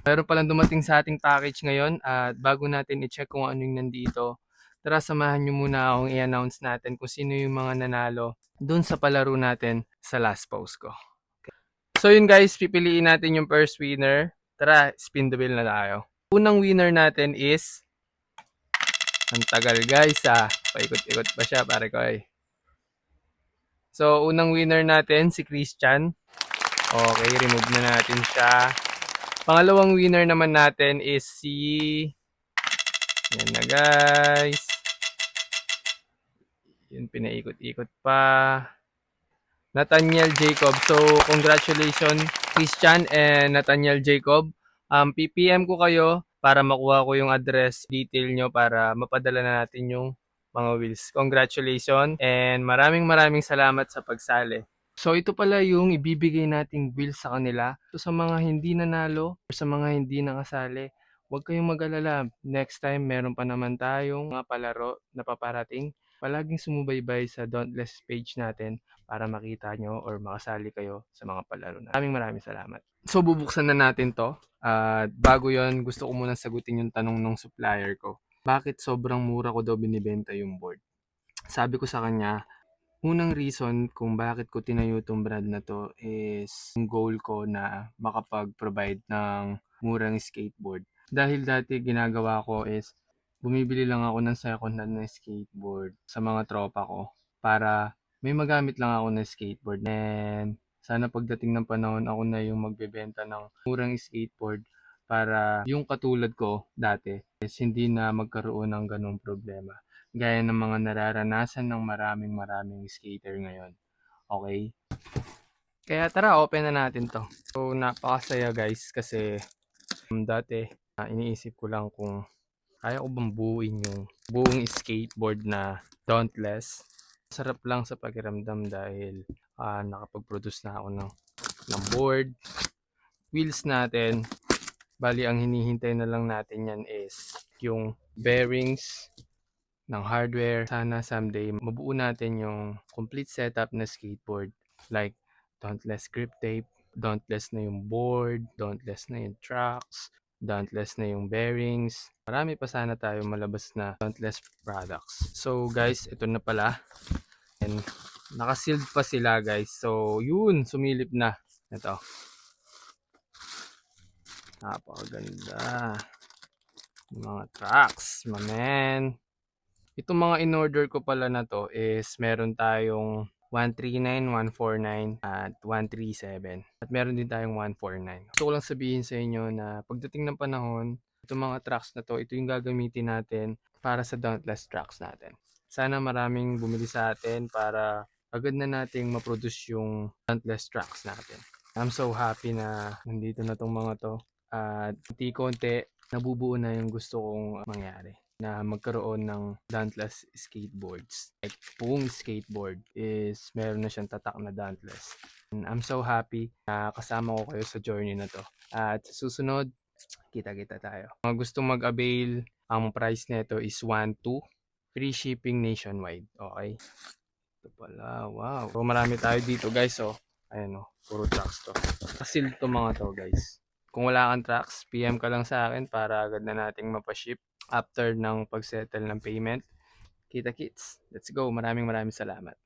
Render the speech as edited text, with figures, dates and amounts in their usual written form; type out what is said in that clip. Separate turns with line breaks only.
Meron palang dumating sa ating package ngayon at bago natin i-check kung ano yung nandito, tara samahan nyo muna akong i-announce natin kung sino yung mga nanalo dun sa palaro natin sa last post ko. So yun guys, pipiliin natin yung first winner. Tara, spin the wheel na tayo. Unang winner natin is, ang tagal guys paikot-ikot pa siya pare ko eh. So unang winner natin si Christian. Okay, remove na natin siya. Pangalawang winner naman natin is si... Yan na guys. Yun, pinaikot-ikot pa. Nathaniel Jacob. So, congratulations Christian and Nathaniel Jacob. PPM ko kayo para makuha ko yung address detail nyo para mapadala na natin yung mga wheels. Congratulations and maraming salamat sa pagsali. So ito pala yung ibibigay nating wheels sa kanila. So sa mga hindi nanalo or sa mga hindi nakasali, huwag kayong mag-alala. Next time meron pa naman tayong mga palaro na paparating. Palaging sumubaybay sa Dauntless page natin para makita nyo or makasali kayo sa mga palaro na. Maraming salamat. So bubuksan na natin to. At bago yon gusto ko muna sagutin yung tanong ng supplier ko. Bakit sobrang mura ko daw binibenta yung board? Sabi ko sa kanya, unang reason kung bakit ko tinayo itong brand na to is yung goal ko na makapag-provide ng murang skateboard. Dahil dati ginagawa ko is bumibili lang ako ng second hand na skateboard sa mga tropa ko para may magamit lang ako na skateboard. And sana pagdating ng panahon ako na yung magbebenta ng murang skateboard para yung katulad ko dati is hindi na magkaroon ng ganong problema. Gaya ng mga nararanasan ng maraming skater ngayon. Okay? Kaya tara, open na natin to. So, napakasaya guys kasi dati iniisip ko lang kung kaya ko bang buuin yung buong skateboard na Dauntless. Sarap lang sa pakiramdam dahil nakapag-produce na ako ng board. Wheels natin. Bali, ang hinihintay na lang natin yan is yung bearings ng hardware. Sana someday mabuo natin yung complete setup na skateboard. Like, Dauntless grip tape, Dauntless na yung board, Dauntless na yung tracks, Dauntless na yung bearings. Marami pa sana tayo malabas na Dauntless products. So guys, ito na pala. And naka-sealed pa sila guys. So yun, sumilip na. Ito. Napakaganda. Mga tracks, my man. Itong mga in-order ko pala na to is meron tayong 139, 149 at 137. At meron din tayong 149. Gusto ko lang sabihin sa inyo na pagdating ng panahon, itong mga tracks na to, ito yung gagamitin natin para sa Dauntless tracks natin. Sana maraming bumili sa atin para agad na nating ma-produce yung Dauntless tracks natin. I'm so happy na nandito na tong mga to. At konti-konti, nabubuo na yung gusto kong mangyari na magkaroon ng Dauntless skateboards. Like, buong skateboard is meron na siyang tatak na Dauntless. And I'm so happy na kasama ko kayo sa journey na to. At sa susunod, kita-kita tayo. Mga gustong mag-avail, ang price nito is 1,2. Free shipping nationwide. Okay? Ito pala. Wow. So, marami tayo dito guys. So, ayan o. Puro trucks to. Kasil to mga to guys. Kung wala kang trucks, PM ka lang sa akin para agad na nating mapaship after ng pag-settle ng payment. Kita kits. Let's go. Maraming salamat.